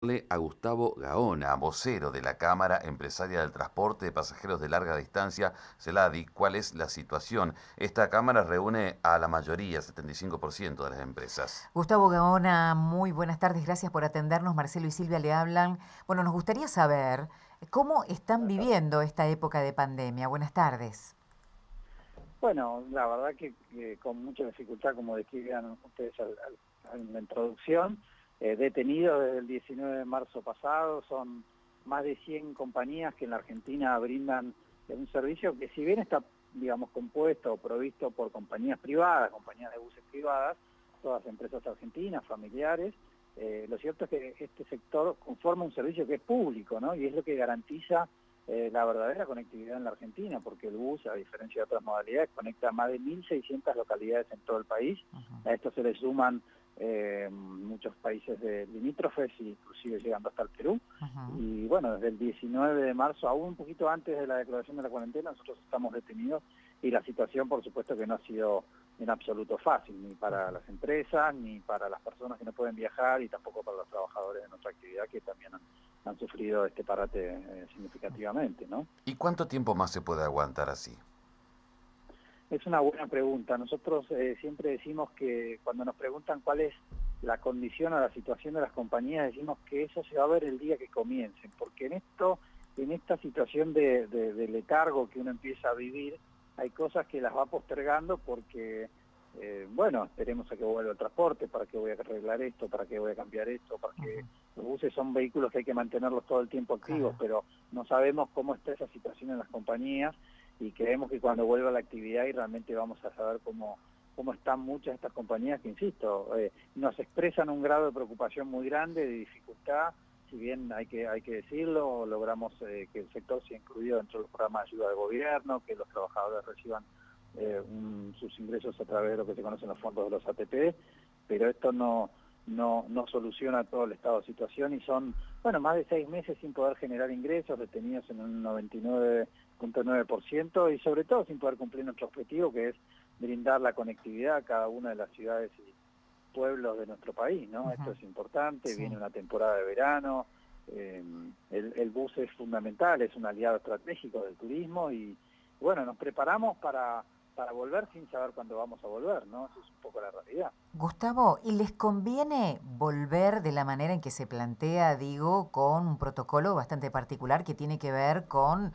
A Gustavo Gaona, vocero de la Cámara Empresaria del Transporte de Pasajeros de Larga Distancia, CELADI, cuál es la situación. Esta Cámara reúne a la mayoría, 75% de las empresas. Gustavo Gaona, muy buenas tardes, gracias por atendernos. Marcelo y Silvia le hablan. Bueno, nos gustaría saber cómo están Buenas tardes. viviendo esta época de pandemia. Buenas tardes. Bueno, la verdad que con mucha dificultad, como describían ustedes en la introducción, detenidos desde el 19 de marzo pasado, son más de 100 compañías que en la Argentina brindan un servicio que si bien está, digamos, compuesto o provisto por compañías privadas, compañías de buses privadas, todas empresas argentinas, familiares, lo cierto es que este sector conforma un servicio que es público, ¿no? Y es lo que garantiza la verdadera conectividad en la Argentina, porque el bus, a diferencia de otras modalidades, conecta a más de 1.600 localidades en todo el país. A esto se le suman muchos países limítrofes, inclusive llegando hasta el Perú. Ujú. Y bueno, desde el 19 de marzo, aún un poquito antes de la declaración de la cuarentena, nosotros estamos detenidos y la situación, por supuesto, que no ha sido en absoluto fácil, ni para las empresas, ni para las personas que no pueden viajar, y tampoco para los trabajadores de nuestra actividad que también han sufrido este parate significativamente, ¿no? ¿Y cuánto tiempo más se puede aguantar así? Es una buena pregunta. Nosotros siempre decimos que cuando nos preguntan cuál es la condición o la situación de las compañías, decimos que eso se va a ver el día que comiencen, porque en esta situación de letargo que uno empieza a vivir, hay cosas que las va postergando porque, bueno, esperemos a que vuelva el transporte, para qué voy a arreglar esto, para qué voy a cambiar esto, porque Ujú. los buses son vehículos que hay que mantenerlos todo el tiempo activos, Claro. pero no sabemos cómo está esa situación en las compañías, y creemos que cuando vuelva la actividad y realmente vamos a saber cómo están muchas de estas compañías que, insisto, nos expresan un grado de preocupación muy grande, de dificultad. Si bien hay que decirlo, logramos que el sector sea incluido dentro de los programas de ayuda del gobierno, que los trabajadores reciban sus ingresos a través de lo que se conocen los fondos de los ATP, pero esto no soluciona todo el estado de situación, y son, bueno, más de 6 meses sin poder generar ingresos, detenidos en un 99,9%, y sobre todo sin poder cumplir nuestro objetivo, que es brindar la conectividad a cada una de las ciudades y pueblos de nuestro país, ¿no? Ujú. Esto es importante, viene Sí. una temporada de verano, el bus es fundamental, es un aliado estratégico del turismo, y bueno, nos preparamos para volver sin saber cuándo vamos a volver, ¿no? Esa es un poco la realidad. Gustavo, ¿y les conviene volver de la manera en que se plantea, digo, con un protocolo bastante particular que tiene que ver con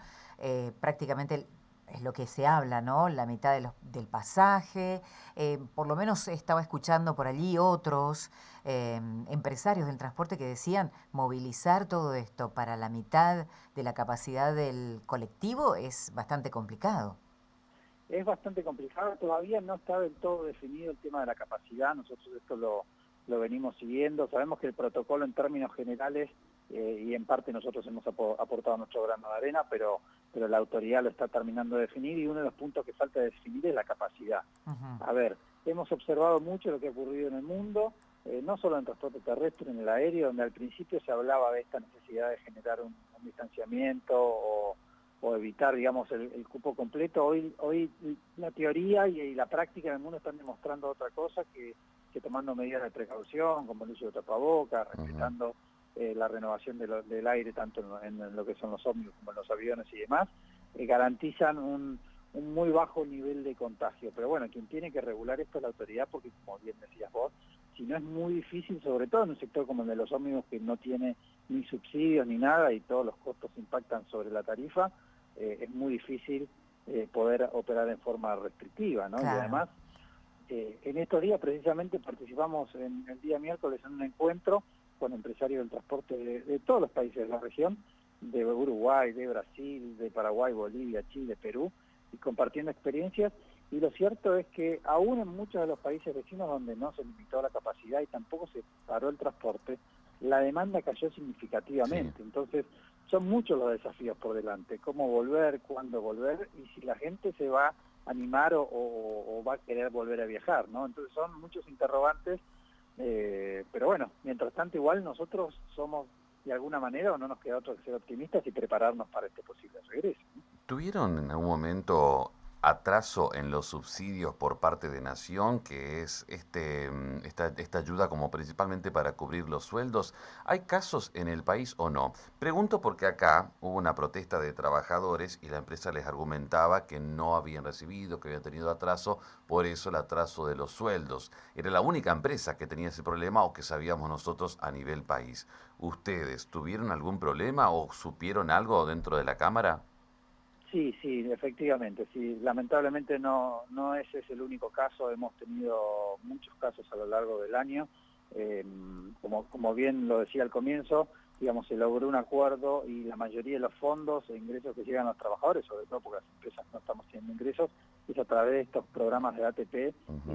prácticamente es lo que se habla, ¿no? La mitad del pasaje. Por lo menos estaba escuchando por allí otros empresarios del transporte que decían movilizar todo esto para la mitad de la capacidad del colectivo es bastante complicado. Es bastante complicado, todavía no está del todo definido el tema de la capacidad. Nosotros esto lo venimos siguiendo, sabemos que el protocolo en términos generales, y en parte nosotros hemos aportado nuestro grano de arena, pero la autoridad lo está terminando de definir, y uno de los puntos que falta definir es la capacidad. Ujú. A ver, hemos observado mucho lo que ha ocurrido en el mundo, no solo en el transporte terrestre, en el aéreo, donde al principio se hablaba de esta necesidad de generar un distanciamiento o evitar, digamos, el cupo completo. Hoy la teoría y la práctica en el mundo están demostrando otra cosa, que tomando medidas de precaución, como el uso de tapabocas, Ujú. respetando la renovación del aire, tanto en lo que son los ómnibus como en los aviones y demás, garantizan un muy bajo nivel de contagio. Pero bueno, quien tiene que regular esto es la autoridad, porque como bien decías vos, si no es muy difícil, sobre todo en un sector como el de los ómnibus, que no tiene ni subsidios ni nada, y todos los costos impactan sobre la tarifa, es muy difícil poder operar en forma restrictiva, ¿no? Y Claro. además, en estos días precisamente participamos en el día miércoles en un encuentro con empresarios del transporte de todos los países de la región, de Uruguay, de Brasil, de Paraguay, Bolivia, Chile, Perú, y compartiendo experiencias. Y lo cierto es que aún en muchos de los países vecinos donde no se limitó la capacidad y tampoco se paró el transporte, la demanda cayó Sí. significativamente. Entonces, son muchos los desafíos por delante: cómo volver, cuándo volver, y si la gente se va a animar o va a querer volver a viajar, ¿no? Entonces son muchos interrogantes, pero bueno, mientras tanto igual nosotros somos, de alguna manera, o no nos queda otro que ser optimistas y prepararnos para este posible regreso, ¿no? ¿Tuvieron en algún momento atraso en los subsidios por parte de Nación, que es esta ayuda como principalmente para cubrir los sueldos? ¿Hay casos en el país o no? Pregunto porque acá hubo una protesta de trabajadores y la empresa les argumentaba que no habían recibido, que habían tenido atraso, por eso el atraso de los sueldos. Era la única empresa que tenía ese problema o que sabíamos nosotros a nivel país. ¿Ustedes tuvieron algún problema o supieron algo dentro de la Cámara? Sí, sí, efectivamente, sí. Lamentablemente no ese es el único caso, hemos tenido muchos casos a lo largo del año. Como bien lo decía al comienzo, digamos, se logró un acuerdo y la mayoría de los fondos e ingresos que llegan a los trabajadores, sobre todo porque las empresas no estamos teniendo ingresos, es a través de estos programas de ATP.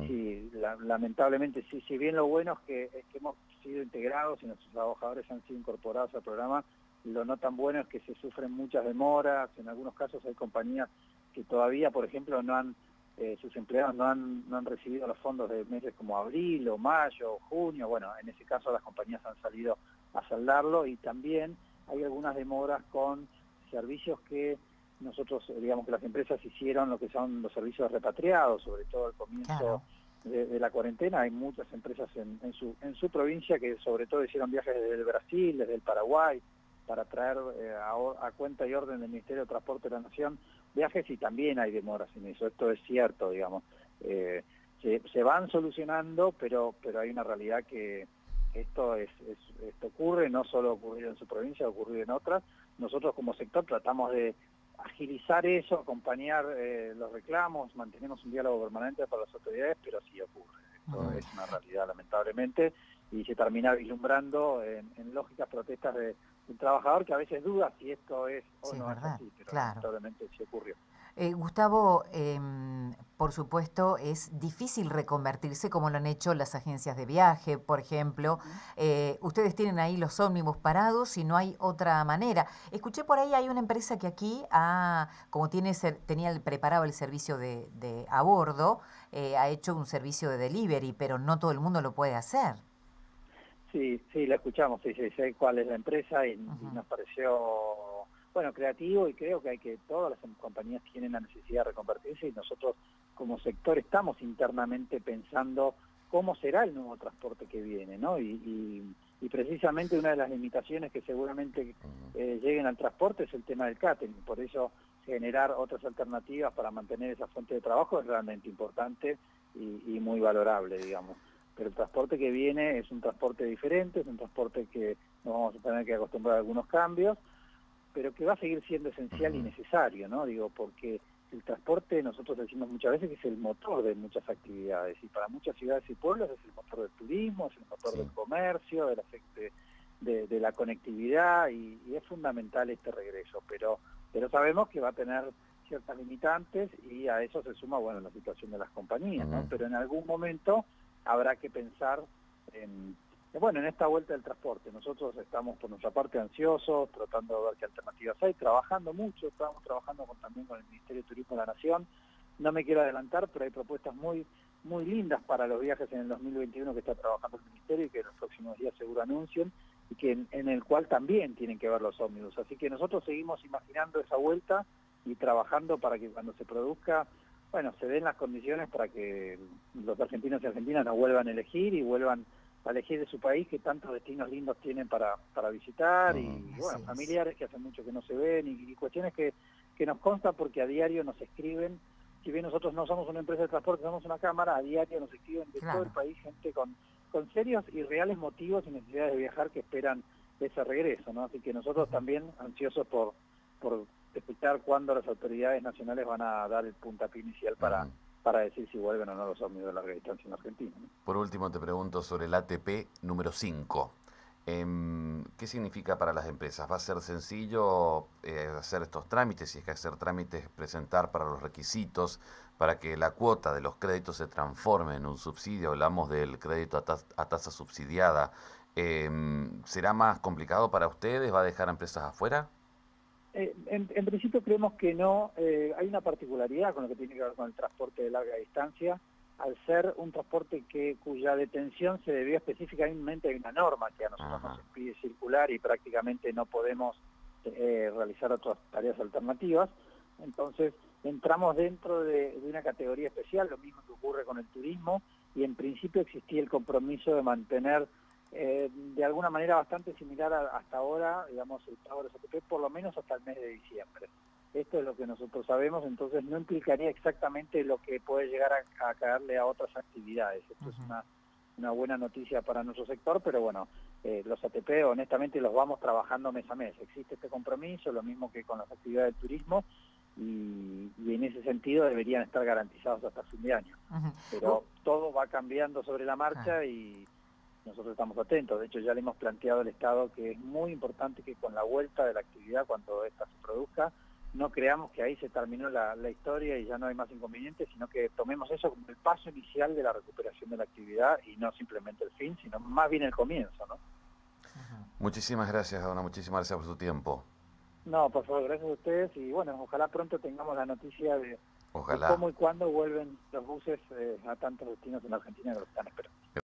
Y sí, lamentablemente, sí, si bien lo bueno es que hemos sido integrados y nuestros trabajadores han sido incorporados al programa, lo no tan bueno es que se sufren muchas demoras. En algunos casos hay compañías que todavía, por ejemplo, sus empleados no han recibido los fondos de meses como abril o mayo o junio. Bueno, en ese caso las compañías han salido a saldarlo, y también hay algunas demoras con servicios que nosotros, digamos que las empresas hicieron, lo que son los servicios repatriados, sobre todo al comienzo de la cuarentena. Hay muchas empresas en su provincia que sobre todo hicieron viajes desde el Brasil, desde el Paraguay, para traer a cuenta y orden del Ministerio de Transporte de la Nación viajes, y también hay demoras en eso. Esto es cierto, digamos. Se van solucionando, pero hay una realidad que esto ocurre, no solo ocurrido en su provincia, ocurrido en otras. Nosotros como sector tratamos de agilizar eso, acompañar los reclamos, mantenemos un diálogo permanente para las autoridades, pero sí ocurre. Esto es una realidad, lamentablemente, y se termina vislumbrando en lógicas protestas del trabajador, que a veces duda si esto es o Sí, no es verdad, así, pero claro. lamentablemente sí ocurrió. Gustavo, por supuesto, es difícil reconvertirse como lo han hecho las agencias de viaje, por ejemplo. Ustedes tienen ahí los ómnibus parados y no hay otra manera. Escuché por ahí, hay una empresa que aquí, como tenía preparado el servicio de a bordo, ha hecho un servicio de delivery, pero no todo el mundo lo puede hacer. Sí, sí, la escuchamos, sí, sé cuál es la empresa y nos pareció, bueno, creativo, y creo que todas las compañías tienen la necesidad de reconvertirse, y nosotros como sector estamos internamente pensando cómo será el nuevo transporte que viene, ¿no? Y precisamente una de las limitaciones que seguramente lleguen al transporte es el tema del catering. Por eso generar otras alternativas para mantener esa fuente de trabajo es realmente importante y muy valorable, digamos. Pero el transporte que viene es un transporte diferente, es un transporte que nos vamos a tener que acostumbrar a algunos cambios, pero que va a seguir siendo esencial y necesario, ¿no? Digo, porque el transporte, nosotros decimos muchas veces que es el motor de muchas actividades, y para muchas ciudades y pueblos es el motor del turismo, es el motor del comercio, de la conectividad, y es fundamental este regreso, pero sabemos que va a tener ciertas limitantes, y a eso se suma, bueno, la situación de las compañías, ¿no? Pero en algún momento habrá que pensar en esta vuelta del transporte. Nosotros estamos por nuestra parte ansiosos, tratando de ver qué alternativas hay, trabajando mucho, estamos trabajando también con el Ministerio de Turismo de la Nación. No me quiero adelantar, pero hay propuestas muy lindas para los viajes en el 2021 que está trabajando el Ministerio, y que en los próximos días seguro anuncien, y que en el cual también tienen que ver los ómnibus. Así que nosotros seguimos imaginando esa vuelta y trabajando para que cuando se produzca, bueno, se den las condiciones para que los argentinos y argentinas nos vuelvan a elegir, y vuelvan a elegir de su país, que tantos destinos lindos tienen para visitar, y bueno, familiares que hace mucho que no se ven, y cuestiones que nos constan porque a diario nos escriben. Si bien nosotros no somos una empresa de transporte, somos una cámara, a diario nos escriben de todo el país gente con serios y reales motivos y necesidades de viajar, que esperan ese regreso, ¿no? Así que nosotros también ansiosos por escuchar cuándo las autoridades nacionales van a dar el puntapié inicial para decir si vuelven o no los ómnibus de larga distancia en Argentina, ¿no? Por último, te pregunto sobre el ATP número 5. ¿Qué significa para las empresas? ¿Va a ser sencillo hacer estos trámites? Si es que hacer trámites, presentar para los requisitos, para que la cuota de los créditos se transforme en un subsidio. Hablamos del crédito a tasa subsidiada. ¿Será más complicado para ustedes? ¿Va a dejar a empresas afuera? En principio creemos que no. Hay una particularidad con lo que tiene que ver con el transporte de larga distancia. Al ser un transporte cuya detención se debió específicamente a una norma que a nosotros nos impide circular, y prácticamente no podemos realizar otras tareas alternativas. Entonces entramos dentro de una categoría especial, lo mismo que ocurre con el turismo, y en principio existía el compromiso de mantener de alguna manera bastante similar hasta ahora, digamos, el pago de los ATP, por lo menos hasta el mes de diciembre. Esto es lo que nosotros sabemos, entonces no implicaría exactamente lo que puede llegar a caerle a otras actividades. Esto es una buena noticia para nuestro sector, pero bueno, los ATP honestamente los vamos trabajando mes a mes. Existe este compromiso, lo mismo que con las actividades del turismo, y en ese sentido deberían estar garantizados hasta fin de año. Pero todo va cambiando sobre la marcha y nosotros estamos atentos. De hecho, ya le hemos planteado al Estado que es muy importante que con la vuelta de la actividad, cuando esta se produzca, no creamos que ahí se terminó la historia y ya no hay más inconvenientes, sino que tomemos eso como el paso inicial de la recuperación de la actividad y no simplemente el fin, sino más bien el comienzo, ¿no? Muchísimas gracias, Gaona, muchísimas gracias por su tiempo. No, por favor, gracias a ustedes y bueno, ojalá pronto tengamos la noticia de Ojalá. cómo y cuándo vuelven los buses a tantos destinos en Argentina que lo están esperando.